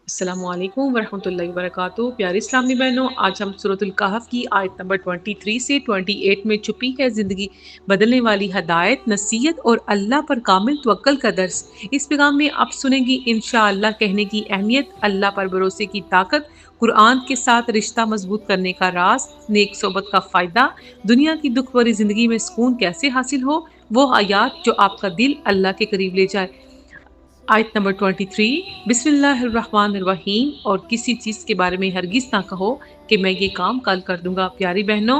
السلام علیکم ورحمۃ اللہ وبرکاتہ۔ پیارے اسلامی بہنوں، آج ہم سورۃ الکہف کی آیت نمبر 23 سے 28 میں چھپی ہے زندگی بدلنے والی ہدایت، نصیحت اور اللہ پر کامل توکل کا درس۔ اس پیغام میں آپ سنیں گی انشاءاللہ کہنے کی اہمیت، اللہ پر بھروسے کی طاقت، قرآن کے ساتھ رشتہ مضبوط کرنے کا راز، نیک صحبت کا فائدہ، دنیا کی دکھ بھری زندگی میں سکون کیسے حاصل ہو، وہ آیات جو آپ کا دل اللہ کے قریب لے جائے۔ آیت نمبر 23، بسم اللہ الرحمن الرحیم، اور کسی چیز کے بارے میں ہرگز نہ کہو کہ میں یہ کام کل کر دوں گا۔ پیاری بہنوں،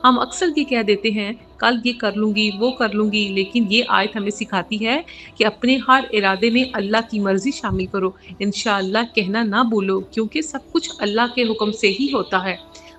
ہم اکثر یہ کہہ دیتے ہیں کل یہ کر لوں گی، وہ کر لوں گی، لیکن یہ آیت ہمیں سکھاتی ہے کہ اپنے ہر ارادے میں اللہ کی مرضی شامل کرو۔ انشاءاللہ کہنا نہ بھولو، کیونکہ سب کچھ اللہ کے حکم سے ہی ہوتا ہے۔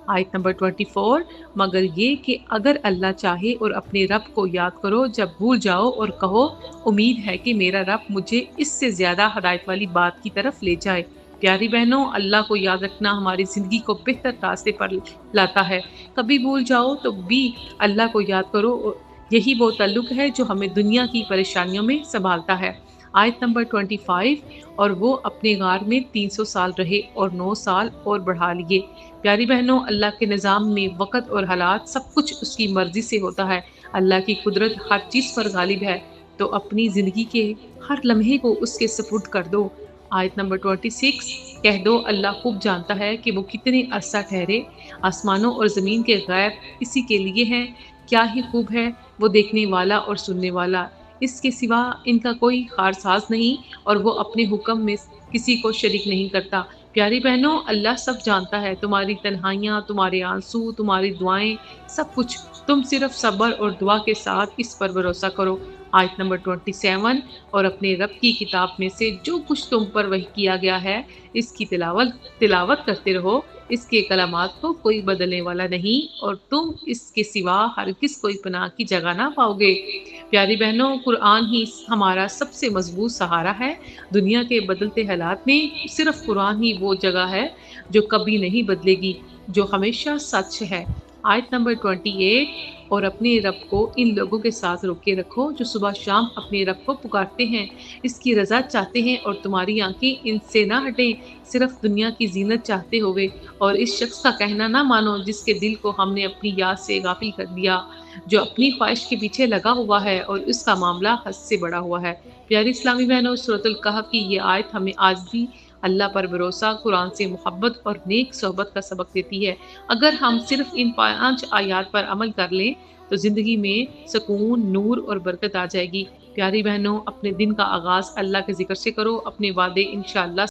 آیت نمبر 24، مگر یہ کہ اگر اللہ چاہے اور اپنے رب کو یاد کرو جب بھول جاؤ اور کہو امید ہے کہ میرا رب مجھے اس سے زیادہ ہدایت والی بات کی طرف لے جائے۔ پیاری بہنوں، اللہ کو یاد رکھنا ہماری زندگی کو بہتر راستے پر لاتا ہے۔ کبھی بھول جاؤ تو بھی اللہ کو یاد کرو، یہی وہ تعلق ہے جو ہمیں دنیا کی پریشانیوں میں سنبھالتا ہے۔ آیت نمبر 25، اور وہ اپنے غار میں 300 سال رہے اور 9 سال اور بڑھا لیے۔ پیاری بہنوں، اللہ کے نظام میں وقت اور حالات سب کچھ اس کی مرضی سے ہوتا ہے۔ اللہ کی قدرت ہر چیز پر غالب ہے، تو اپنی زندگی کے ہر لمحے کو اس کے سپرد کر دو۔ آیت نمبر 26، کہہ دو اللہ خوب جانتا ہے کہ وہ کتنے عرصہ ٹھہرے، آسمانوں اور زمین کے غیب اسی کے لیے ہیں، کیا ہی خوب ہے وہ دیکھنے والا اور سننے والا، اس کے سوا ان کا کوئی خارساز نہیں، اور وہ اپنے حکم میں کسی کو شریک نہیں کرتا۔ پیاری بہنوں، اللہ سب جانتا ہے، تمہاری تنہائیاں، تمہارے آنسو، تمہاری دعائیں، سب کچھ۔ تم صرف صبر اور دعا کے ساتھ اس پر بھروسہ کرو۔ آیت نمبر 27، اور اپنے رب کی کتاب میں سے جو کچھ تم پر وحی کیا گیا ہے اس کی تلاوت کرتے رہو، اس کے کلمات کو کوئی بدلنے والا نہیں، اور تم اس کے سوا ہرگز کوئی پناہ کی جگہ نہ پاؤ گے۔ پیاری بہنوں، قرآن ہی ہمارا سب سے مضبوط سہارا ہے۔ دنیا کے بدلتے حالات میں صرف قرآن ہی وہ جگہ ہے جو کبھی نہیں بدلے گی، جو ہمیشہ سچ ہے۔ آیت نمبر 28، اور اپنے رب کو ان لوگوں کے ساتھ روکے رکھو جو صبح شام اپنے رب کو پکارتے ہیں، اس کی رضا چاہتے ہیں، اور تمہاری آنکھیں ان سے نہ ہٹیں صرف دنیا کی زینت چاہتے ہوئے، اور اس شخص کا کہنا نہ مانو جس کے دل کو ہم نے اپنی یاد سے غافل کر دیا، جو اپنی خواہش کے پیچھے لگا ہوا ہے اور اس کا معاملہ حد سے بڑا ہوا ہے۔ پیاری اسلامی بہنوں، سورۃ الکہف کی یہ آیت ہمیں آج بھی اللہ پر بھروسہ، قرآن سے محبت اور نیک صحبت کا سبق دیتی ہے۔ اگر ہم صرف ان 5 آیات پر عمل کر لیں تو زندگی میں سکون، نور اور برکت آ جائے گی۔ پیاری بہنوں، اپنے دن کا آغاز اللہ کے ذکر سے کرو، اپنے وعدے انشاءاللہ